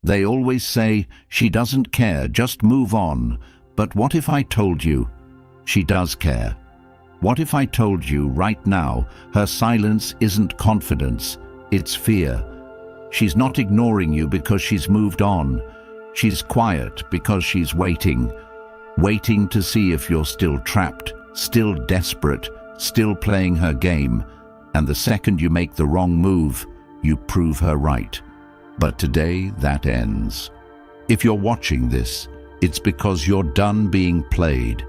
They always say, "She doesn't care, just move on." But what if I told you she does care? What if I told you right now her silence isn't confidence, it's fear? She's not ignoring you because she's moved on. She's quiet because she's waiting to see if you're still trapped, still desperate, still playing her game. And the second you make the wrong move, you prove her right. But today that ends. If you're watching this, it's because you're done being played.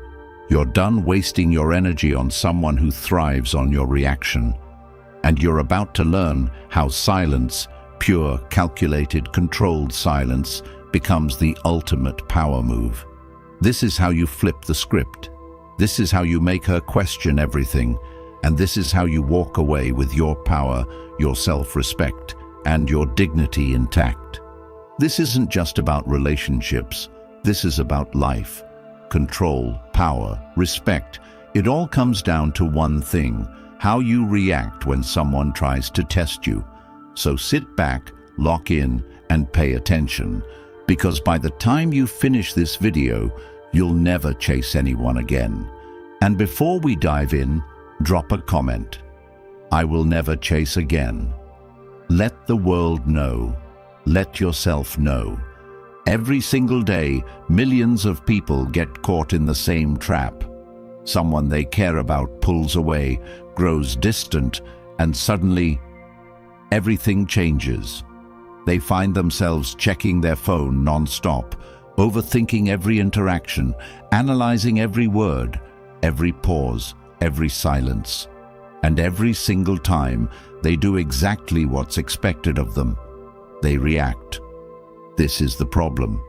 You're done wasting your energy on someone who thrives on your reaction. And you're about to learn how silence, pure, calculated, controlled silence, becomes the ultimate power move. This is how you flip the script. This is how you make her question everything. And this is how you walk away with your power, your self-respect, and your dignity intact. This isn't just about relationships. This is about life. Control, power, respect. It all comes down to one thing: how you react when someone tries to test you. So sit back, lock in, and pay attention. Because by the time you finish this video, you'll never chase anyone again. And before we dive in, drop a comment. I will never chase again. Let the world know. Let yourself know. Every single day, millions of people get caught in the same trap. Someone they care about pulls away, grows distant, and suddenly, everything changes. They find themselves checking their phone non-stop, overthinking every interaction, analyzing every word, every pause, every silence. And every single time, they do exactly what's expected of them. They react. This is the problem.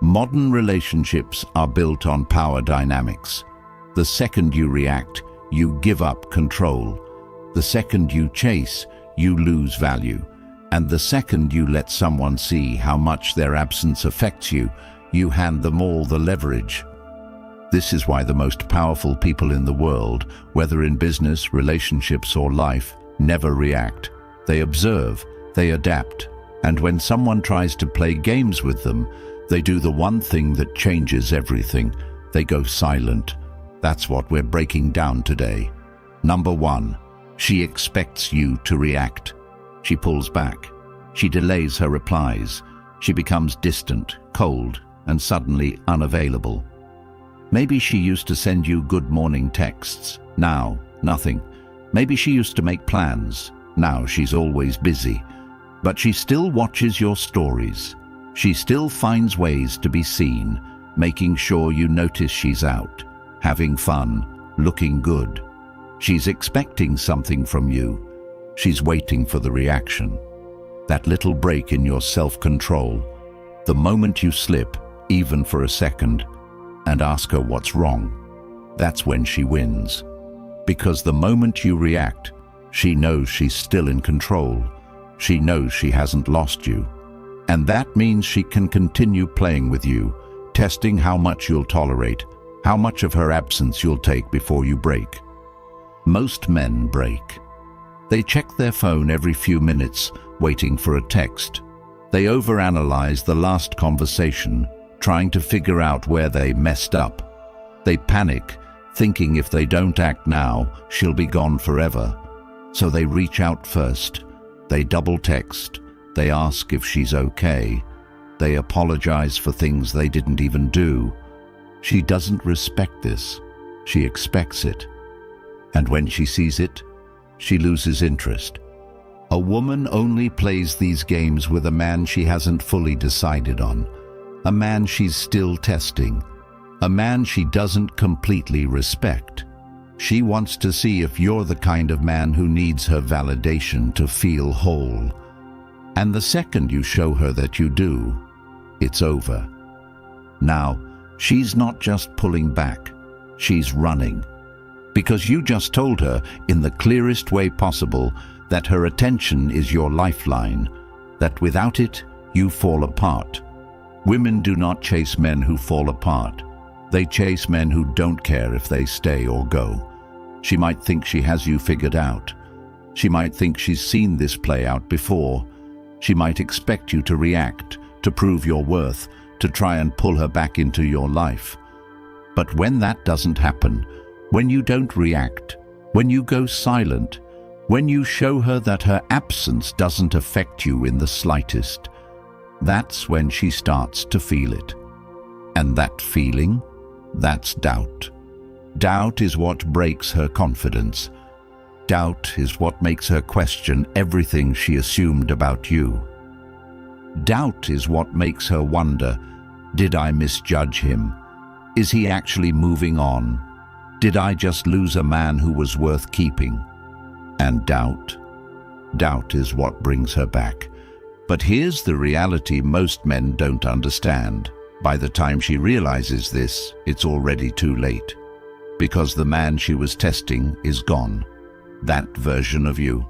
Modern relationships are built on power dynamics. The second you react, you give up control. The second you chase, you lose value. And the second you let someone see how much their absence affects you, you hand them all the leverage. This is why the most powerful people in the world, whether in business, relationships, or life, never react. They observe, they adapt, and when someone tries to play games with them, they do the one thing that changes everything. They go silent. That's what we're breaking down today. Number 1, she expects you to react. She pulls back. She delays her replies. She becomes distant, cold, and suddenly unavailable. Maybe she used to send you good morning texts. Now, nothing. Maybe she used to make plans. Now she's always busy. But she still watches your stories. She still finds ways to be seen, making sure you notice she's out, having fun, looking good. She's expecting something from you. She's waiting for the reaction. That little break in your self-control. The moment you slip, even for a second, and ask her what's wrong, that's when she wins. Because the moment you react, she knows she's still in control. She knows she hasn't lost you. And that means she can continue playing with you, testing how much you'll tolerate, how much of her absence you'll take before you break. Most men break. They check their phone every few minutes, waiting for a text. They overanalyze the last conversation, trying to figure out where they messed up. They panic, thinking if they don't act now, she'll be gone forever. So they reach out first. They double text. They ask if she's okay. They apologize for things they didn't even do. She doesn't respect this. She expects it. And when she sees it, she loses interest. A woman only plays these games with a man she hasn't fully decided on, a man she's still testing, a man she doesn't completely respect. She wants to see if you're the kind of man who needs her validation to feel whole. And the second you show her that you do, it's over. Now, she's not just pulling back, she's running. Because you just told her in the clearest way possible that her attention is your lifeline, that without it, you fall apart. Women do not chase men who fall apart. They chase men who don't care if they stay or go. She might think she has you figured out. She might think she's seen this play out before. She might expect you to react, to prove your worth, to try and pull her back into your life. But when that doesn't happen, when you don't react, when you go silent, when you show her that her absence doesn't affect you in the slightest, that's when she starts to feel it. And that feeling, that's doubt. Doubt is what breaks her confidence. Doubt is what makes her question everything she assumed about you. Doubt is what makes her wonder, did I misjudge him? Is he actually moving on? Did I just lose a man who was worth keeping? And doubt is what brings her back. But here's the reality most men don't understand. By the time she realizes this, it's already too late. Because the man she was testing is gone. That version of you,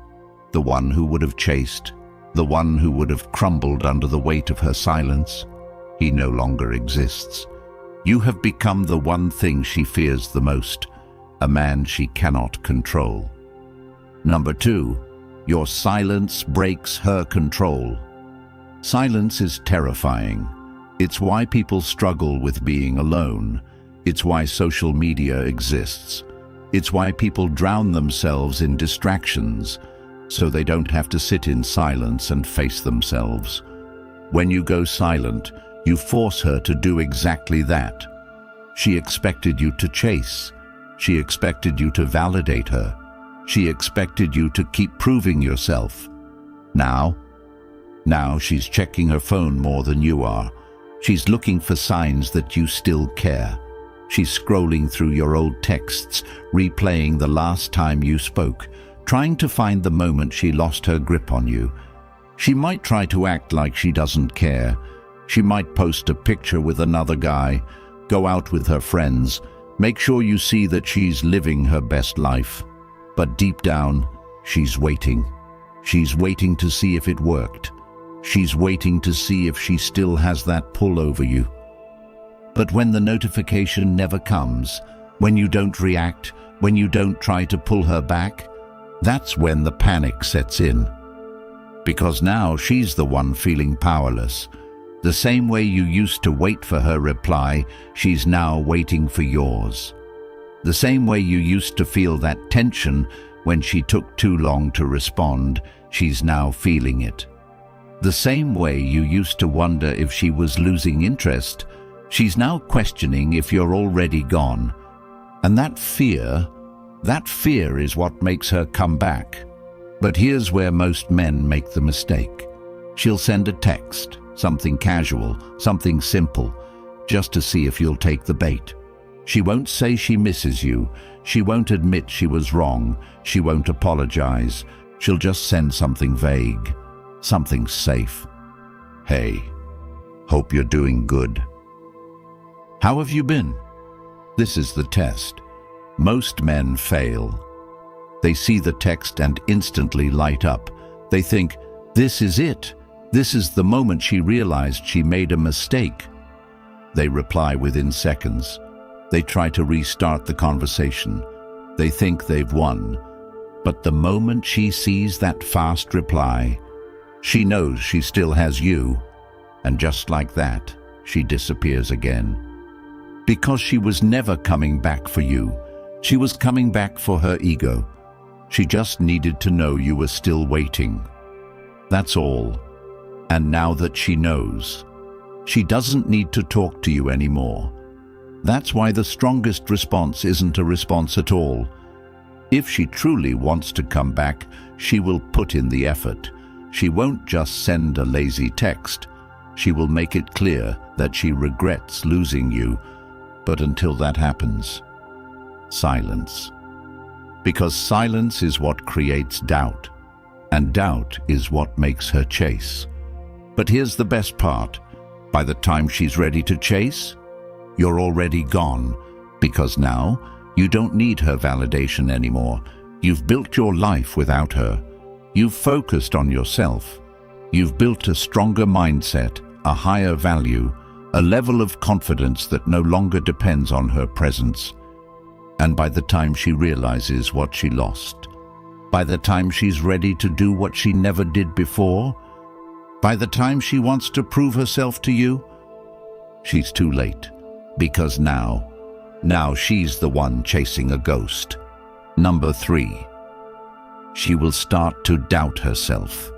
the one who would have chased, the one who would have crumbled under the weight of her silence, he no longer exists. You have become the one thing she fears the most, a man she cannot control. Number 2, your silence breaks her control. Silence is terrifying. It's why people struggle with being alone. It's why social media exists. It's why people drown themselves in distractions, so they don't have to sit in silence and face themselves. When you go silent, you force her to do exactly that. She expected you to chase. She expected you to validate her. She expected you to keep proving yourself. Now she's checking her phone more than you are. She's looking for signs that you still care. She's scrolling through your old texts, replaying the last time you spoke, trying to find the moment she lost her grip on you. She might try to act like she doesn't care. She might post a picture with another guy, go out with her friends, make sure you see that she's living her best life. But deep down, she's waiting. She's waiting to see if it worked. She's waiting to see if she still has that pull over you. But when the notification never comes, when you don't react, when you don't try to pull her back, that's when the panic sets in. Because now she's the one feeling powerless. The same way you used to wait for her reply, she's now waiting for yours. The same way you used to feel that tension when she took too long to respond, she's now feeling it. The same way you used to wonder if she was losing interest, she's now questioning if you're already gone. And that fear is what makes her come back. But here's where most men make the mistake. She'll send a text, something casual, something simple, just to see if you'll take the bait. She won't say she misses you. She won't admit she was wrong. She won't apologize. She'll just send something vague, something safe. Hey, hope you're doing good. How have you been? This is the test. Most men fail. They see the text and instantly light up. They think, this is it. This is the moment she realized she made a mistake. They reply within seconds. They try to restart the conversation. They think they've won. But the moment she sees that fast reply, she knows she still has you. And just like that, she disappears again. Because she was never coming back for you. She was coming back for her ego. She just needed to know you were still waiting. That's all. And now that she knows, she doesn't need to talk to you anymore. That's why the strongest response isn't a response at all. If she truly wants to come back, she will put in the effort. She won't just send a lazy text. She will make it clear that she regrets losing you. But until that happens, silence. Because silence is what creates doubt, and doubt is what makes her chase. But here's the best part. By the time she's ready to chase, you're already gone. Because now, you don't need her validation anymore. You've built your life without her. You've focused on yourself. You've built a stronger mindset, a higher value, a level of confidence that no longer depends on her presence. And by the time she realizes what she lost, by the time she's ready to do what she never did before, By the time she wants to prove herself to you, she's too late. Because now she's the one chasing a ghost. Number 3. She will start to doubt herself.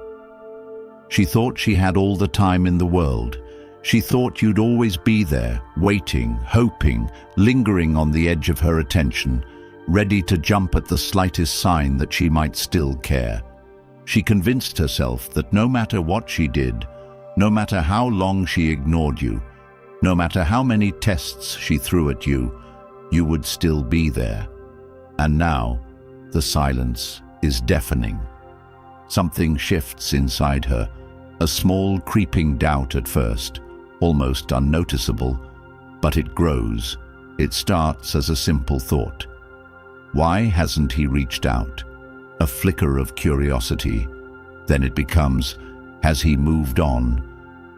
She thought she had all the time in the world. She thought you'd always be there, waiting, hoping, lingering on the edge of her attention, ready to jump at the slightest sign that she might still care. She convinced herself that no matter what she did, no matter how long she ignored you, no matter how many tests she threw at you, you would still be there. And now, the silence is deafening. Something shifts inside her, a small creeping doubt at first, almost unnoticeable, but it grows. It starts as a simple thought. Why hasn't he reached out? A flicker of curiosity. Then it becomes, has he moved on?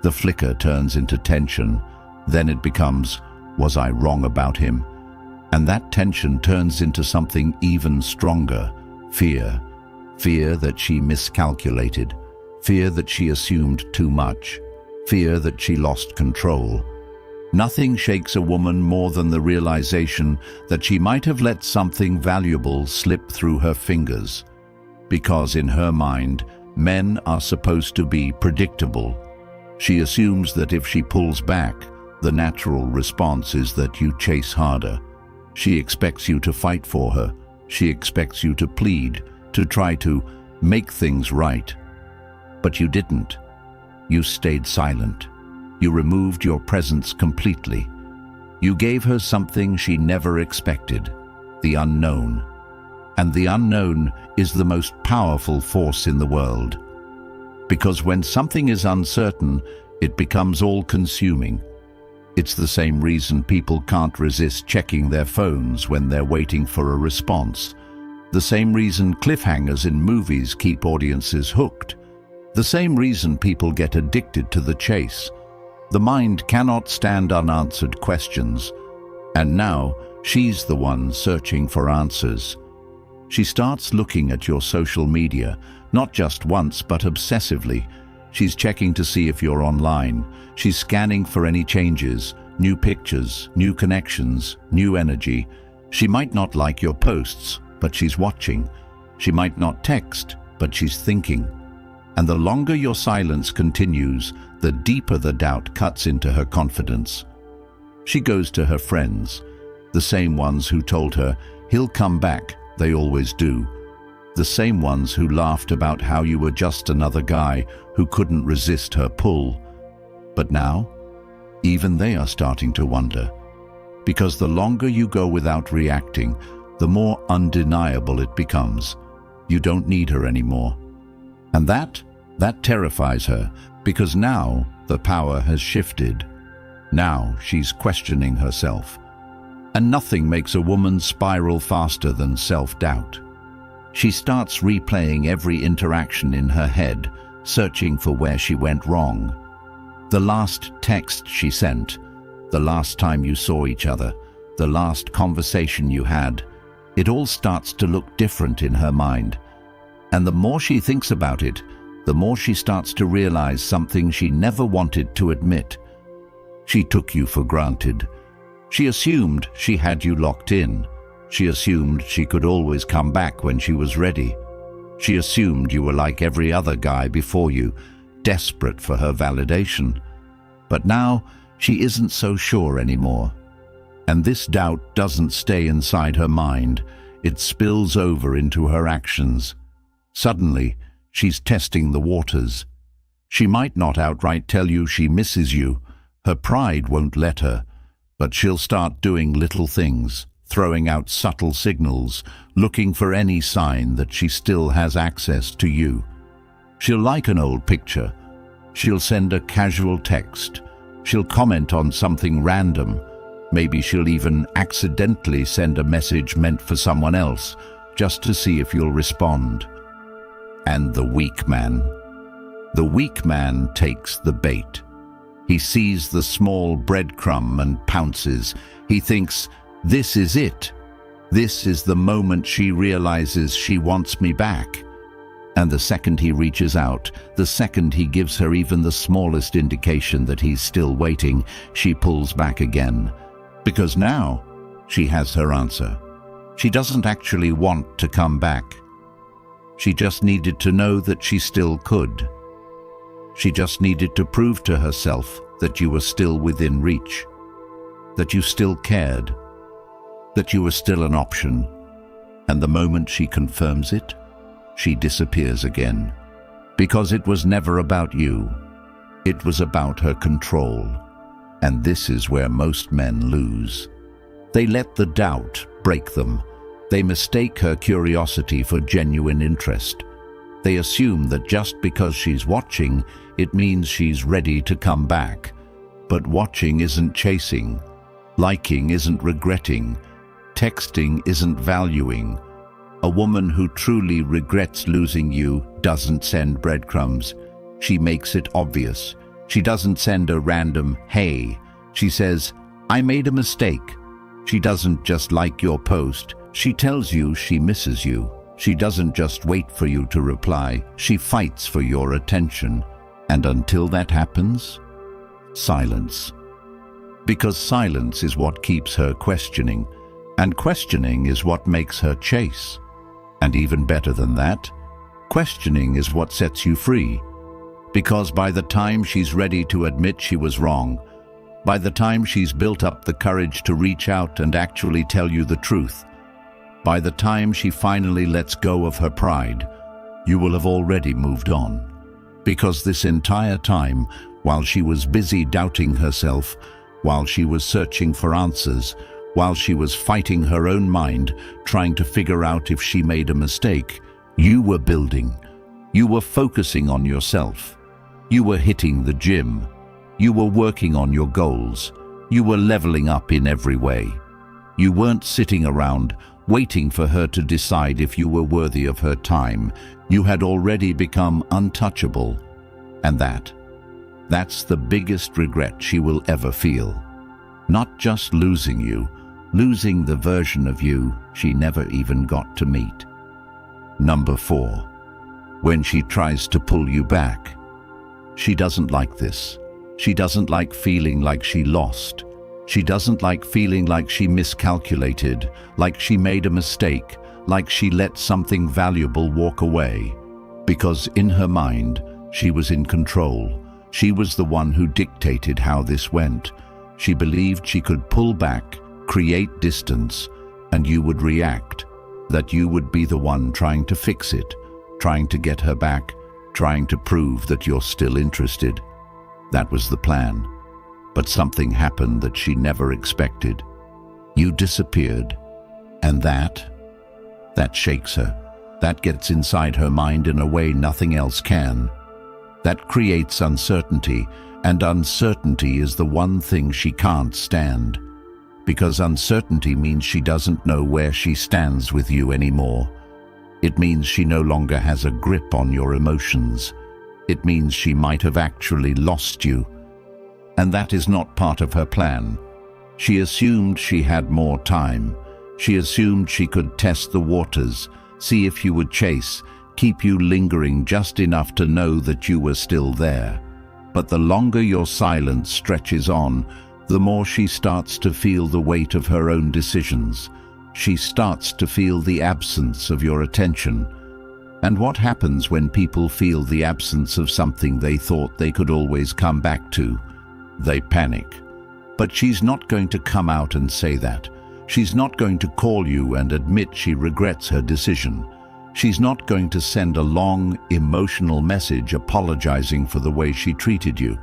The flicker turns into tension. Then it becomes, was I wrong about him? And that tension turns into something even stronger, fear. Fear that she miscalculated. Fear that she assumed too much. Fear that she lost control. Nothing shakes a woman more than the realization that she might have let something valuable slip through her fingers. Because in her mind, men are supposed to be predictable. She assumes that if she pulls back, the natural response is that you chase harder. She expects you to fight for her. She expects you to plead, to try to make things right. But you didn't. You stayed silent. You removed your presence completely. You gave her something she never expected, the unknown. And the unknown is the most powerful force in the world. Because when something is uncertain, it becomes all-consuming. It's the same reason people can't resist checking their phones when they're waiting for a response. The same reason cliffhangers in movies keep audiences hooked. The same reason people get addicted to the chase. The mind cannot stand unanswered questions. And now, she's the one searching for answers. She starts looking at your social media, not just once but obsessively. She's checking to see if you're online. She's scanning for any changes, new pictures, new connections, new energy. She might not like your posts, but she's watching. She might not text, but she's thinking. And the longer your silence continues, the deeper the doubt cuts into her confidence. She goes to her friends, the same ones who told her, he'll come back, they always do. The same ones who laughed about how you were just another guy who couldn't resist her pull. But now, even they are starting to wonder. Because the longer you go without reacting, the more undeniable it becomes. You don't need her anymore. And that terrifies her, because now the power has shifted. Now she's questioning herself. And nothing makes a woman spiral faster than self-doubt. She starts replaying every interaction in her head, searching for where she went wrong. The last text she sent, the last time you saw each other, the last conversation you had, it all starts to look different in her mind. And the more she thinks about it, the more she starts to realize something she never wanted to admit. She took you for granted. She assumed she had you locked in. She assumed she could always come back when she was ready. She assumed you were like every other guy before you, desperate for her validation. But now, she isn't so sure anymore. And this doubt doesn't stay inside her mind. It spills over into her actions. Suddenly, she's testing the waters. She might not outright tell you she misses you. Her pride won't let her. But she'll start doing little things, throwing out subtle signals, looking for any sign that she still has access to you. She'll like an old picture. She'll send a casual text. She'll comment on something random. Maybe she'll even accidentally send a message meant for someone else, just to see if you'll respond. And the weak man. The weak man takes the bait. He sees the small breadcrumb and pounces. He thinks, this is it. This is the moment she realizes she wants me back. And the second he reaches out, the second he gives her even the smallest indication that he's still waiting, she pulls back again. Because now she has her answer. She doesn't actually want to come back. She just needed to know that she still could. She just needed to prove to herself that you were still within reach, that you still cared, that you were still an option. And the moment she confirms it, she disappears again. Because it was never about you. It was about her control. And this is where most men lose. They let the doubt break them. They mistake her curiosity for genuine interest. They assume that just because she's watching, it means she's ready to come back. But watching isn't chasing. Liking isn't regretting. Texting isn't valuing. A woman who truly regrets losing you doesn't send breadcrumbs. She makes it obvious. She doesn't send a random, "Hey." She says, "I made a mistake." She doesn't just like your post. She tells you she misses you. She doesn't just wait for you to reply. She fights for your attention. And until that happens, silence. Because silence is what keeps her questioning, and questioning is what makes her chase. And even better than that, questioning is what sets you free. Because by the time she's ready to admit she was wrong, by the time she's built up the courage to reach out and actually tell you the truth, by the time she finally lets go of her pride, you will have already moved on. Because this entire time, while she was busy doubting herself, while she was searching for answers, while she was fighting her own mind, trying to figure out if she made a mistake, you were building. You were focusing on yourself. You were hitting the gym. You were working on your goals. You were leveling up in every way. You weren't sitting around waiting for her to decide if you were worthy of her time. You had already become untouchable. And that's the biggest regret she will ever feel. Not just losing you, losing the version of you she never even got to meet. Number 4. When she tries to pull you back. She doesn't like this. She doesn't like feeling like she lost. She doesn't like feeling like she miscalculated, like she made a mistake, like she let something valuable walk away. Because in her mind, she was in control. She was the one who dictated how this went. She believed she could pull back, create distance, and you would react, that you would be the one trying to fix it, trying to get her back, trying to prove that you're still interested. That was the plan. But something happened that she never expected. You disappeared, and that shakes her. That gets inside her mind in a way nothing else can. That creates uncertainty, and uncertainty is the one thing she can't stand. Because uncertainty means she doesn't know where she stands with you anymore. It means she no longer has a grip on your emotions. It means she might have actually lost you. And that is not part of her plan. She assumed she had more time. She assumed she could test the waters, see if you would chase, keep you lingering just enough to know that you were still there. But the longer your silence stretches on, the more she starts to feel the weight of her own decisions. She starts to feel the absence of your attention. And what happens when people feel the absence of something they thought they could always come back to? They panic. But she's not going to come out and say that. She's not going to call you and admit she regrets her decision. She's not going to send a long, emotional message apologizing for the way she treated you.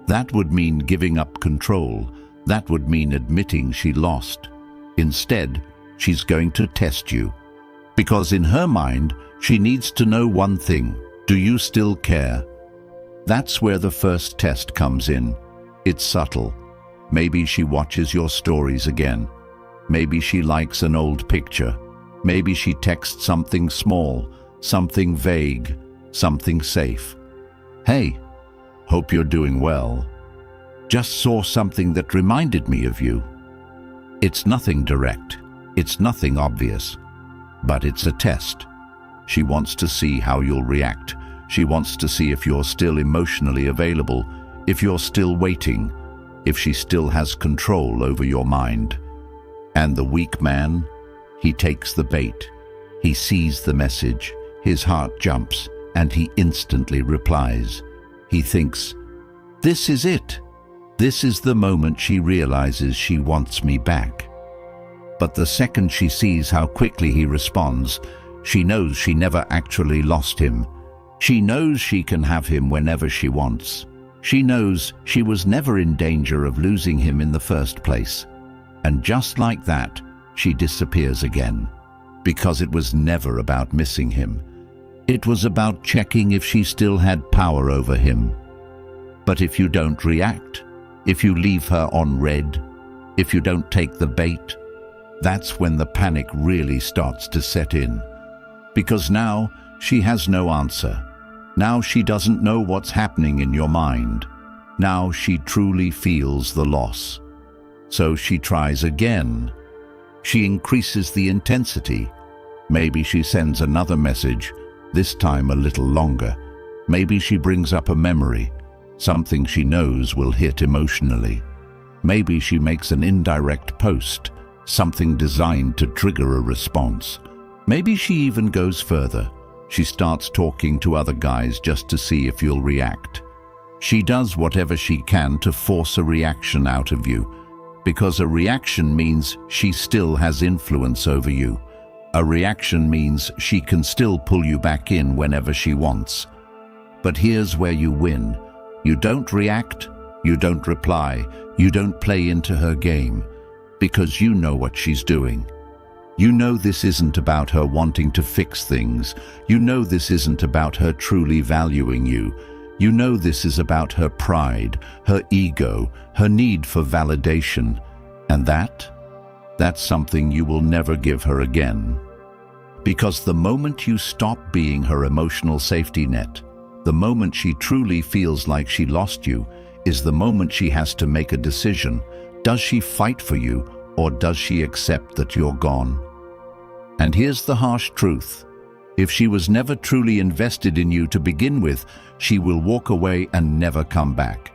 That would mean giving up control. That would mean admitting she lost. Instead, she's going to test you. Because in her mind, she needs to know one thing. Do you still care? That's where the first test comes in. It's subtle. Maybe she watches your stories again. Maybe she likes an old picture. Maybe she texts something small, something vague, something safe. Hey, hope you're doing well. Just saw something that reminded me of you. It's nothing direct. It's nothing obvious. But it's a test. She wants to see how you'll react. She wants to see if you're still emotionally available, if you're still waiting, if she still has control over your mind. And the weak man, he takes the bait. He sees the message, his heart jumps, and he instantly replies. He thinks, "This is it. This is the moment she realizes she wants me back." But the second she sees how quickly he responds, she knows she never actually lost him. She knows she can have him whenever she wants. She knows she was never in danger of losing him in the first place. And just like that, she disappears again. Because it was never about missing him. It was about checking if she still had power over him. But if you don't react, if you leave her on red, if you don't take the bait, that's when the panic really starts to set in. Because now she has no answer. Now she doesn't know what's happening in your mind. Now she truly feels the loss. So she tries again. She increases the intensity. Maybe she sends another message, this time a little longer. Maybe she brings up a memory, something she knows will hit emotionally. Maybe she makes an indirect post, something designed to trigger a response. Maybe she even goes further. She starts talking to other guys just to see if you'll react. She does whatever she can to force a reaction out of you, because a reaction means she still has influence over you. A reaction means she can still pull you back in whenever she wants. But here's where you win. You don't react, you don't reply, you don't play into her game, because you know what she's doing. You know this isn't about her wanting to fix things. You know this isn't about her truly valuing you. You know this is about her pride, her ego, her need for validation. And that's something you will never give her again. Because the moment you stop being her emotional safety net, the moment she truly feels like she lost you, is the moment she has to make a decision. Does she fight for you, or does she accept that you're gone? And here's the harsh truth. If she was never truly invested in you to begin with, she will walk away and never come back.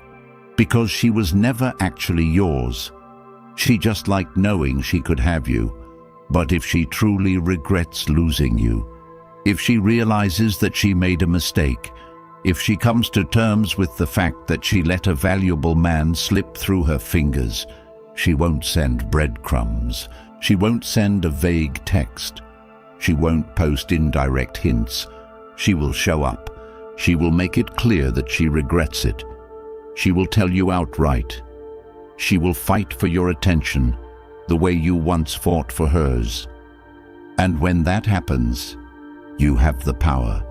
Because she was never actually yours. She just liked knowing she could have you. But if she truly regrets losing you, if she realizes that she made a mistake, if she comes to terms with the fact that she let a valuable man slip through her fingers, she won't send breadcrumbs. She won't send a vague text. She won't post indirect hints. She will show up. She will make it clear that she regrets it. She will tell you outright. She will fight for your attention the way you once fought for hers. And when that happens, you have the power.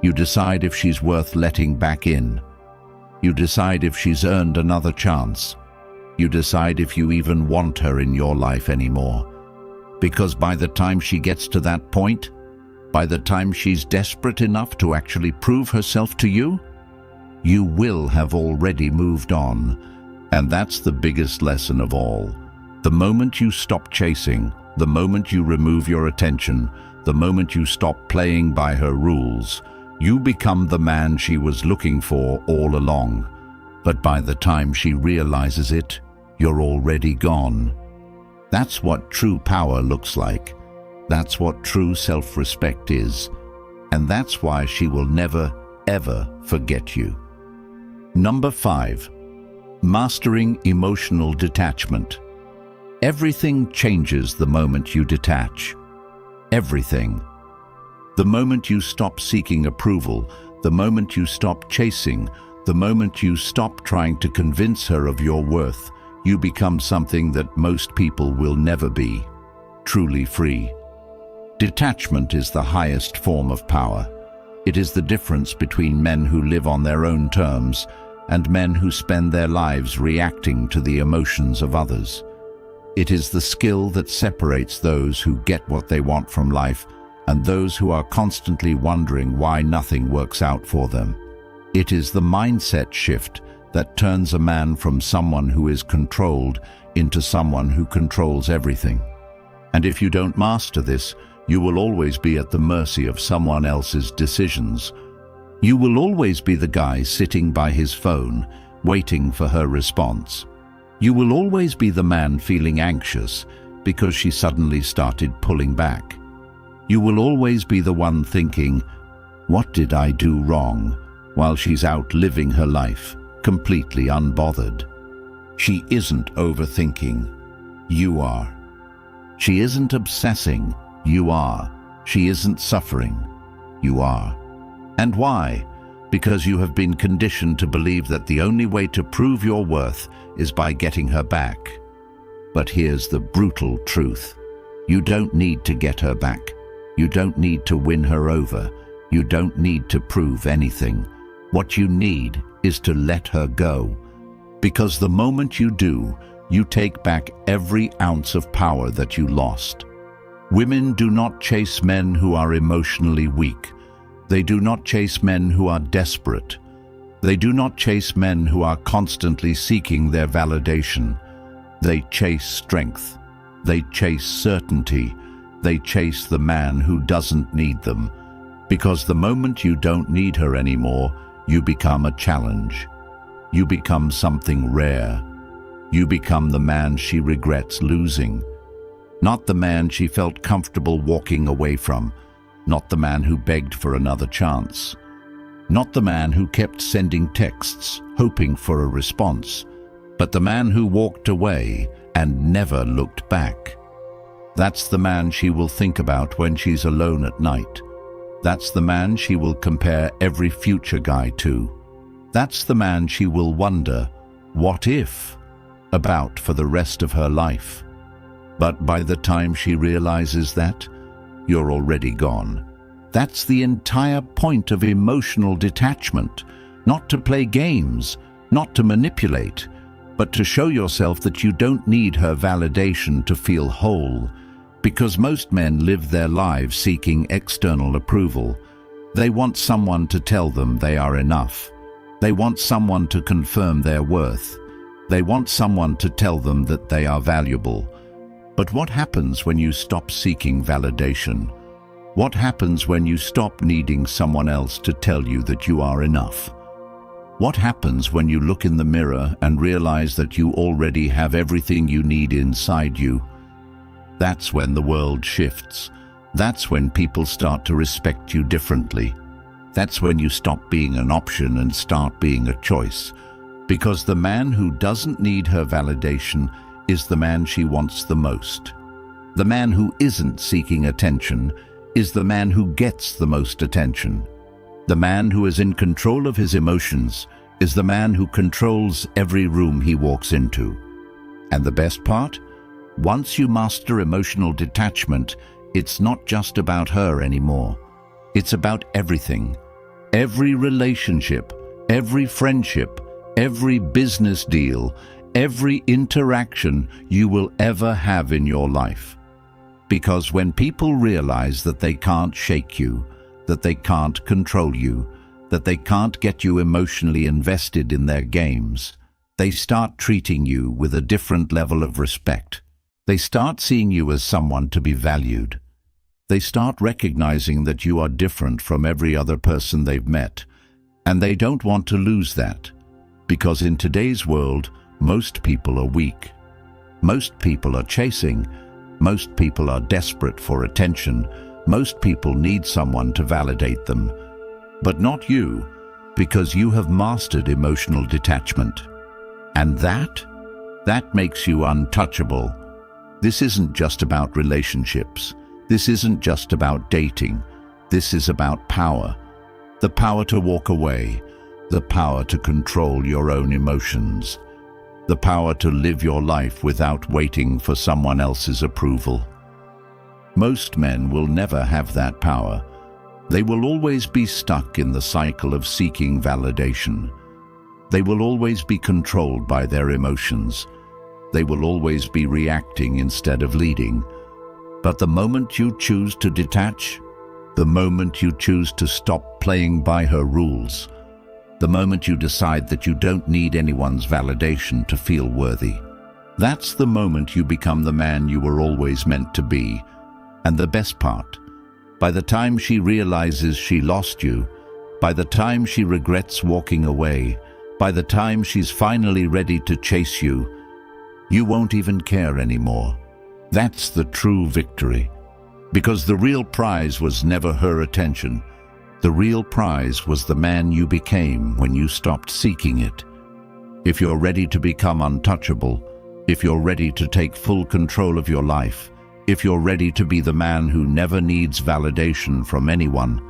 You decide if she's worth letting back in. You decide if she's earned another chance. You decide if you even want her in your life anymore. Because by the time she gets to that point, by the time she's desperate enough to actually prove herself to you, you will have already moved on. And that's the biggest lesson of all. The moment you stop chasing, the moment you remove your attention, the moment you stop playing by her rules, you become the man she was looking for all along. But by the time she realizes it, you're already gone. That's what true power looks like. That's what true self-respect is. And that's why she will never, ever forget you. Number 5. Mastering emotional detachment. Everything changes the moment you detach. Everything. The moment you stop seeking approval, the moment you stop chasing, the moment you stop trying to convince her of your worth, you become something that most people will never be, truly free. Detachment is the highest form of power. It is the difference between men who live on their own terms and men who spend their lives reacting to the emotions of others. It is the skill that separates those who get what they want from life and those who are constantly wondering why nothing works out for them. It is the mindset shift that turns a man from someone who is controlled into someone who controls everything. And if you don't master this, You will always be at the mercy of someone else's decisions. You will always be the guy sitting by his phone, waiting for her response. You will always be the man feeling anxious because she suddenly started pulling back. You will always be the one thinking, "What did I do wrong?" while she's out living her life, completely unbothered. She isn't overthinking. You are. She isn't obsessing. You are. She isn't suffering. You are. And why? Because you have been conditioned to believe that the only way to prove your worth is by getting her back. But here's the brutal truth. You don't need to get her back. You don't need to win her over. You don't need to prove anything. What you need is to let her go. Because the moment you do, you take back every ounce of power that you lost. Women do not chase men who are emotionally weak. They do not chase men who are desperate. They do not chase men who are constantly seeking their validation. They chase strength. They chase certainty. They chase the man who doesn't need them. Because the moment you don't need her anymore, you become a challenge. You become something rare. You become the man she regrets losing. Not the man she felt comfortable walking away from. Not the man who begged for another chance. Not the man who kept sending texts, hoping for a response. But the man who walked away and never looked back. That's the man she will think about when she's alone at night. That's the man she will compare every future guy to. That's the man she will wonder, what if, about for the rest of her life. But by the time she realizes that, you're already gone. That's the entire point of emotional detachment, not to play games, not to manipulate, but to show yourself that you don't need her validation to feel whole. Because most men live their lives seeking external approval. They want someone to tell them they are enough. They want someone to confirm their worth. They want someone to tell them that they are valuable. But what happens when you stop seeking validation? What happens when you stop needing someone else to tell you that you are enough? What happens when you look in the mirror and realize that you already have everything you need inside you? That's when the world shifts. That's when people start to respect you differently. That's when you stop being an option and start being a choice. Because the man who doesn't need her validation is the man she wants the most. The man who isn't seeking attention is the man who gets the most attention. The man who is in control of his emotions is the man who controls every room he walks into. And the best part? Once you master emotional detachment, it's not just about her anymore. It's about everything. Every relationship, every friendship, every business deal, every interaction you will ever have in your life. Because when people realize that they can't shake you, that they can't control you, that they can't get you emotionally invested in their games, they start treating you with a different level of respect. They start seeing you as someone to be valued. They start recognizing that you are different from every other person they've met, and they don't want to lose that. Because in today's world, most people are weak. Most people are chasing. Most people are desperate for attention. Most people need someone to validate them. But not you, because you have mastered emotional detachment. And that makes you untouchable. This isn't just about relationships. This isn't just about dating. This is about power. The power to walk away. The power to control your own emotions. The power to live your life without waiting for someone else's approval. Most men will never have that power. They will always be stuck in the cycle of seeking validation. They will always be controlled by their emotions. They will always be reacting instead of leading. But the moment you choose to detach, the moment you choose to stop playing by her rules, the moment you decide that you don't need anyone's validation to feel worthy, that's the moment you become the man you were always meant to be. And the best part, by the time she realizes she lost you, by the time she regrets walking away, by the time she's finally ready to chase you, you won't even care anymore. That's the true victory. Because the real prize was never her attention. The real prize was the man you became when you stopped seeking it. If you're ready to become untouchable, if you're ready to take full control of your life, if you're ready to be the man who never needs validation from anyone,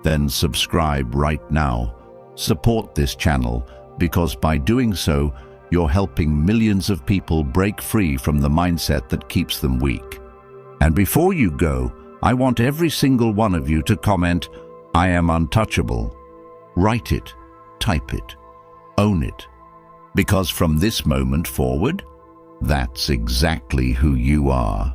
then subscribe right now. Support this channel, because by doing so, you're helping millions of people break free from the mindset that keeps them weak. And before you go, I want every single one of you to comment, "I am untouchable." Write it, type it, own it. Because from this moment forward, that's exactly who you are.